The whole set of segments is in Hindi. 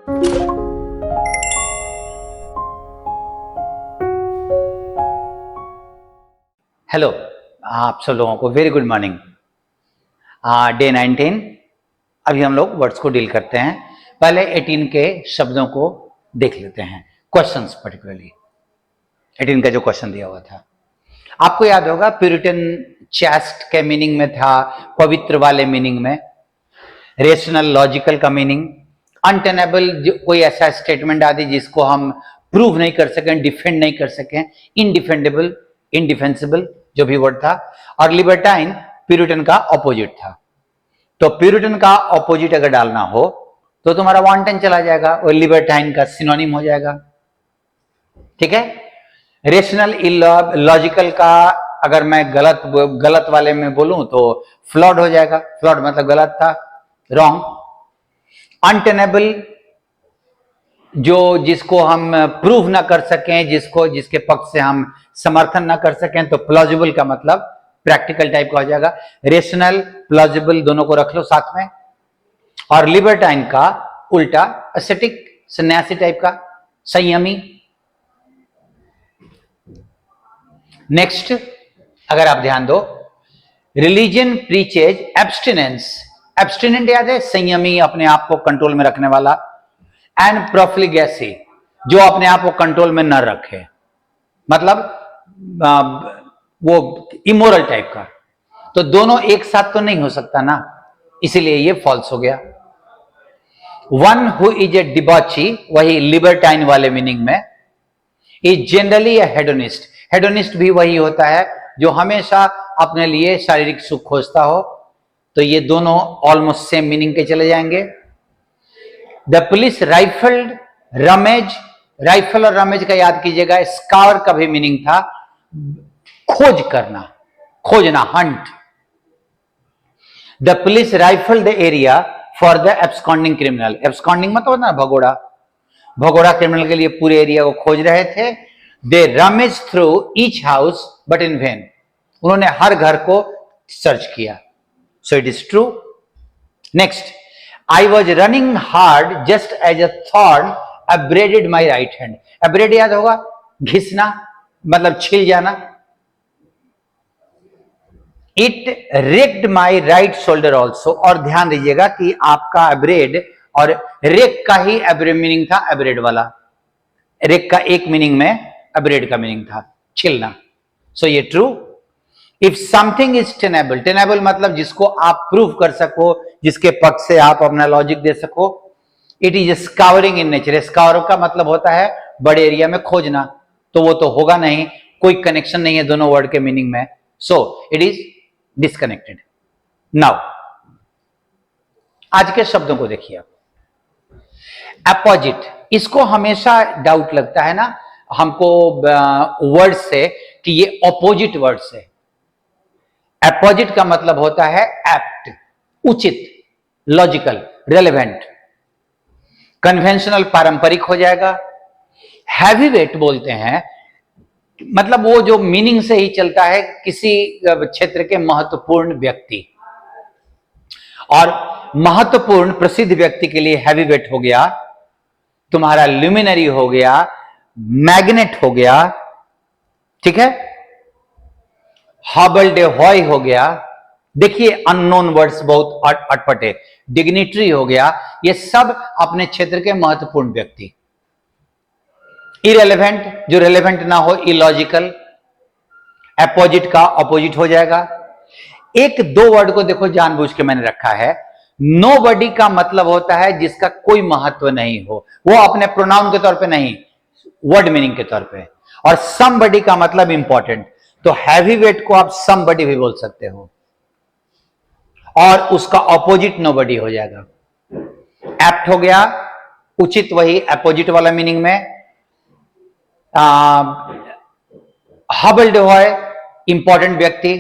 हेलो, आप सब लोगों को वेरी गुड मॉर्निंग। डे 19। अभी हम लोग वर्ड्स को डील करते हैं। पहले 18 के शब्दों को देख लेते हैं, क्वेश्चंस पर्टिकुलरली 18 का जो क्वेश्चन दिया हुआ था आपको याद होगा। प्यूरिटन चैस्ट के मीनिंग में था, पवित्र वाले मीनिंग में, रेशनल लॉजिकल का मीनिंग, अनटेनेबल कोई ऐसा स्टेटमेंट आदि जिसको हम प्रूव नहीं कर सकें, डिफेंड नहीं कर सकें, इनडिफेंडेबल, इनडिफेंसिबल जो भी वर्ड था, और लिबर्टाइन प्यूरिटन का ऑपोजिट था। तो प्यूरिटन का ऑपोजिट अगर डालना हो तो तुम्हारा वांटन चला जाएगा और लिबर्टाइन का सिनोनिम हो जाएगा। ठीक है। रेशनल लॉजिकल का अगर मैं गलत वाले में बोलूं तो फ्लॉड हो जाएगा। फ्लॉड मतलब गलत था, रॉन्ग। अनटेनेबल जो जिसको हम प्रूव ना कर सकें, जिसके पक्ष से हम समर्थन ना कर सकें, तो प्लॉजिबल का मतलब प्रैक्टिकल टाइप का हो जाएगा। रेशनल प्लॉजिबल दोनों को रख लो साथ में। और लिबर्टाइन का उल्टा एस्थेटिक, सन्यासी टाइप का, संयमी। नेक्स्ट अगर आप ध्यान दो, रिलीजन प्रीचेज एब्स्टिनेंस। एब्स्टिनेंट याद है, संयमी, अपने आप को कंट्रोल में रखने वाला। एंड प्रोफ्लिगेसी, जो अपने आप को कंट्रोल में न रखे, मतलब वो इमोरल टाइप का। तो दोनों एक साथ तो नहीं हो सकता ना, इसीलिए ये फॉल्स हो गया। वन हु इज ए डिबॉची, वही लिबर्टाइन वाले मीनिंग में, is generally A hedonist. Hedonist भी वही होता है जो हमेशा अपने लिए शारीरिक सुख खोजता हो। तो ये दोनों ऑलमोस्ट सेम मीनिंग के चले जाएंगे। द पुलिस राइफल्ड रमेज, राइफल और रमेज का याद कीजिएगा। स्कावर का भी मीनिंग था खोज करना, खोजना, Hunt. The police rifled the area for the absconding criminal. Absconding मतलब ना भगोड़ा, भगोड़ा क्रिमिनल के लिए पूरे एरिया को खोज रहे थे। They rummaged through each house but in vain, उन्होंने हर घर को सर्च किया। So it is true. Next, I was running hard just as a thorn abraded my right hand. Abrade याद होगा, घिसना मतलब छिल जाना। It raked my right shoulder also। और ध्यान दीजिएगा कि आपका abrade और रेक का ही मीनिंग था, abrade वाला। रेक का एक मीनिंग में, abrade का मीनिंग था छिलना। So ये true. If something is tenable, tenable मतलब जिसको आप प्रूव कर सको, जिसके पक्ष से आप अपना लॉजिक दे सको। It is scouring in nature. Scour का मतलब होता है बड़े एरिया में खोजना, तो वो तो होगा नहीं, कोई कनेक्शन नहीं है दोनों वर्ड के मीनिंग में। सो इट इज डिस्कनेक्टेड। नाउ आज के शब्दों को देखिए आप। अपोजिट, इसको हमेशा डाउट लगता है ना हमको वर्ड से कि ये ऑपोजिट वर्ड से। अपोजिट का मतलब होता है एप्ट, उचित, लॉजिकल, रेलेवेंट। कन्वेंशनल पारंपरिक हो जाएगा। हैवी वेट बोलते हैं, मतलब वो जो मीनिंग से ही चलता है, किसी क्षेत्र के महत्वपूर्ण व्यक्ति। और महत्वपूर्ण प्रसिद्ध व्यक्ति के लिए हैवी वेट हो गया, तुम्हारा ल्यूमिनरी हो गया, मैग्नेट हो गया। ठीक है। हॉबल डे हॉय हो गया। देखिए अननोन वर्ड्स बहुत अटपटे। डिग्निटरी हो गया। ये सब अपने क्षेत्र के महत्वपूर्ण व्यक्ति। इरेलेवेंट, जो रेलेवेंट ना हो, इलॉजिकल। अपोजिट का अपोजिट हो जाएगा। एक दो वर्ड को देखो जानबूझ के मैंने रखा है। नोबडी का मतलब होता है जिसका कोई महत्व नहीं हो, वो अपने प्रोनाउन के तौर पे नहीं, वर्ड मीनिंग के तौर पे। और समबडी का मतलब इंपॉर्टेंट। तो हैवी वेट को आप समबडी भी बोल सकते हो, और उसका ऑपोजिट नोबडी हो जाएगा। एप्ट हो गया, उचित, वही अपोजिट वाला मीनिंग में। हबल्ड है इंपॉर्टेंट व्यक्ति,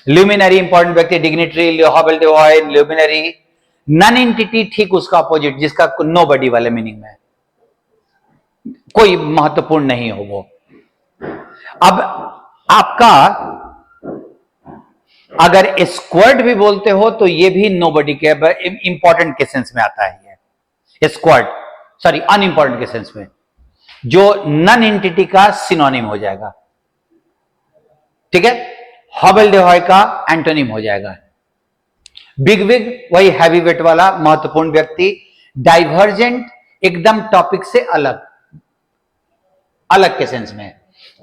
ल्यूमिनरी इंपॉर्टेंट व्यक्ति, डिग्निटरी, हबल्ड है ल्यूमिनरी। नन एंटिटी ठीक उसका ऑपोजिट, जिसका नोबडी वाले मीनिंग में, कोई महत्वपूर्ण नहीं हो वो। अब आपका अगर स्क्वाड भी बोलते हो तो ये भी नोबडी के इंपॉर्टेंट के सेंस में आता है। स्क्वाड, सॉरी अनइंपॉर्टेंट के सेंस में, जो नन एंटिटी का सिनोनिम हो जाएगा, ठीक है। हॉबल डेहॉय का एंटोनिम हो जाएगा। बिग विग वही हैवी वेट वाला महत्वपूर्ण व्यक्ति। डाइवर्जेंट एकदम टॉपिक से अलग, अलग के सेंस में।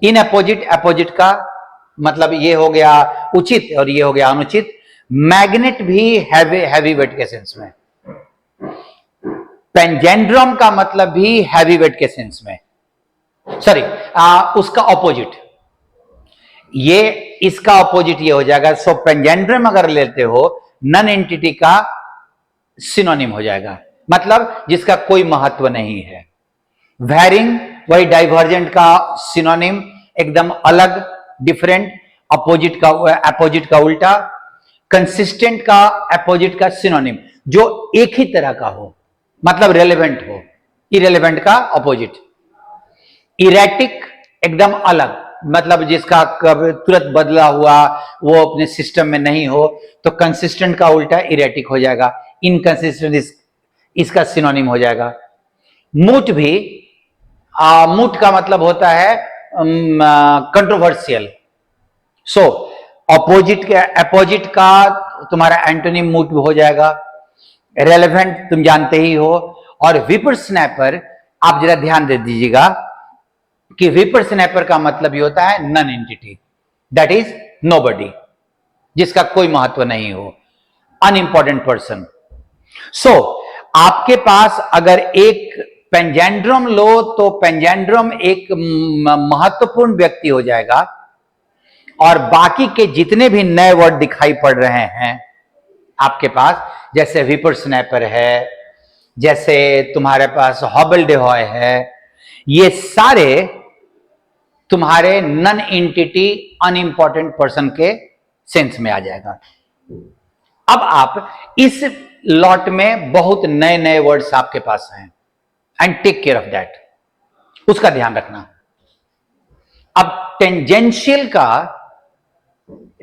इन अपोजिट, अपोजिट का मतलब ये हो गया उचित और ये हो गया अनुचित। मैग्नेट भी हैवी वेट के सेंस में। पेंजेंड्रम का मतलब भी हैवी वेट के सेंस में, सॉरी उसका ऑपोजिट, ये इसका ऑपोजिट ये हो जाएगा। सो पेंजेंड्रम अगर लेते हो नन एंटिटी का सिनोनिम हो जाएगा, मतलब जिसका कोई महत्व नहीं है। वेरिंग वही डाइवर्जेंट का सिनोनिम, एकदम अलग, डिफरेंट, अपोजिट का उल्टा। कंसिस्टेंट का अपोजिट का सिनोनिम, जो एक ही तरह का हो, मतलब रेलेवेंट हो। इरेलेवेंट का अपोजिट। इरेटिक एकदम अलग, मतलब जिसका तुरंत बदला हुआ, वो अपने सिस्टम में नहीं हो, तो कंसिस्टेंट का उल्टा इरेटिक हो जाएगा। इनकंसिस्टेंट इसका सिनोनिम हो जाएगा। मूट भी, मूट का मतलब होता है कंट्रोवर्शियल। सो अपोजिट का तुम्हारा एंटोनिम मूट हो जाएगा। रेलेवेंट तुम जानते ही हो। और विपर स्नैपर, आप जरा ध्यान दे दीजिएगा कि विपर स्नैपर का मतलब ये होता है nonentity, that is nobody, जिसका कोई महत्व नहीं हो, अनइंपॉर्टेंट पर्सन। सो आपके पास अगर एक पेंजेंड्रम लो तो पेंजेंड्रम एक महत्वपूर्ण व्यक्ति हो जाएगा, और बाकी के जितने भी नए वर्ड दिखाई पड़ रहे हैं आपके पास, जैसे विपर स्नैपर है, जैसे तुम्हारे पास हॉबल डेहॉय है, ये सारे तुम्हारे नन एंटिटी अनइंपॉर्टेंट पर्सन के सेंस में आ जाएगा। अब आप इस लॉट में बहुत नए नए वर्ड्स आपके पास हैं, and take care of that, उसका ध्यान रखना। अब टेंजेंशियल का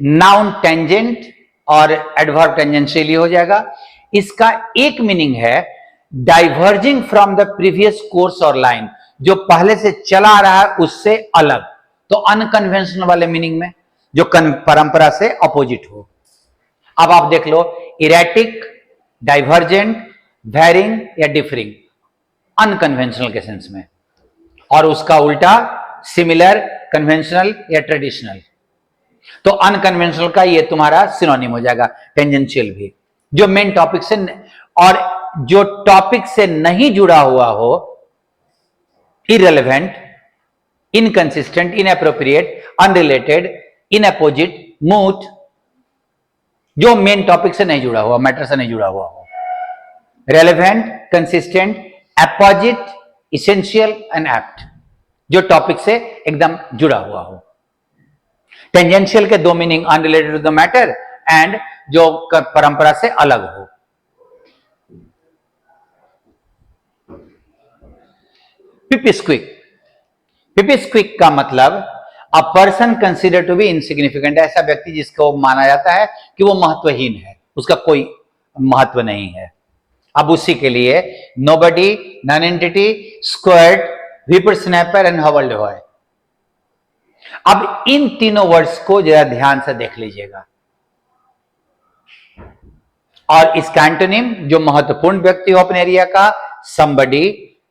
नाउन टेंजेंट और एडवर्ब टेंजेंशियल हो जाएगा। इसका एक मीनिंग है diverging from the previous course और लाइन, जो पहले से चला आ रहा है उससे अलग, तो अनकन्वेंशनल वाले मीनिंग में, जो परंपरा से अपोजिट हो। अब आप देख लो, इरेटिक, डाइवर्जेंट, वेरिंग या डिफरिंग, अनकन्वेंशनल के सेंस में, और उसका उल्टा सिमिलर, कन्वेंशनल या ट्रेडिशनल। तो अनकन्वेंशनल का ये तुम्हारा सिनोनिम हो जाएगा टेंजेंशियल भी, जो मेन टॉपिक से, और जो टॉपिक से नहीं जुड़ा हुआ हो, इररिलेवेंट, इनकंसिस्टेंट, इनएप्रोप्रिएट, अनरिलेटेड, इनअपोजिट, मूट, जो मेन टॉपिक से नहीं जुड़ा हुआ, मैटर से नहीं जुड़ा हुआ हो। Relevant, consistent, apposite, essential and apt, जो टॉपिक से एकदम जुड़ा हुआ हो। टेंजेंशियल के दो meaning, unrelated to the matter and जो परंपरा से अलग हो। पिपिस्क्विक, पिपिस्क्विक का मतलब a person consider to be insignificant, ऐसा व्यक्ति जिसको माना जाता है कि वो महत्वहीन है, उसका कोई महत्व नहीं है। अब उसी के लिए nobody, nonentity, squad, whippersnapper and hobbledehoy. अब इन तीनों वर्ड्स को जरा ध्यान से देख लीजिएगा, और इसका एंटोनिम, जो महत्वपूर्ण व्यक्ति हो अपने एरिया का, somebody,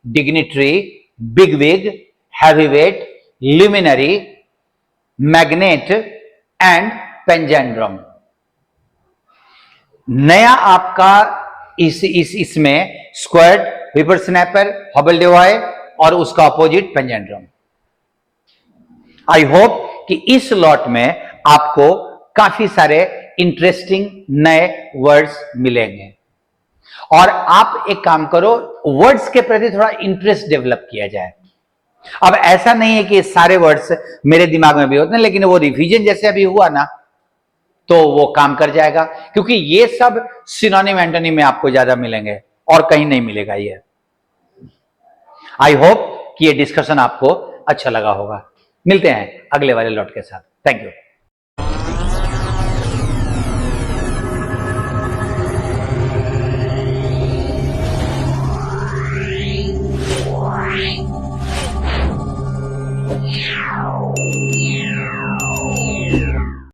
dignitary, bigwig, heavyweight, luminary, magnate and panjandrum. नया आपका इसमें स्क्वाड, विपर स्नैपर, हॉबल डेहॉय और उसका अपोजिट पेंजेंड्रम। आई होप कि इस लॉट में आपको काफी सारे इंटरेस्टिंग नए वर्ड्स मिलेंगे, और आप एक काम करो, वर्ड्स के प्रति थोड़ा इंटरेस्ट डेवलप किया जाए। अब ऐसा नहीं है कि सारे वर्ड्स मेरे दिमाग में भी होते हैं, लेकिन वो रिवीजन जैसे अभी हुआ ना, तो वो काम कर जाएगा, क्योंकि ये सब सिनोनिम एंटोनिम में आपको ज्यादा मिलेंगे और कहीं नहीं मिलेगा ये। आई होप कि ये डिस्कशन आपको अच्छा लगा होगा। मिलते हैं अगले वाले लॉट के साथ। Thank you.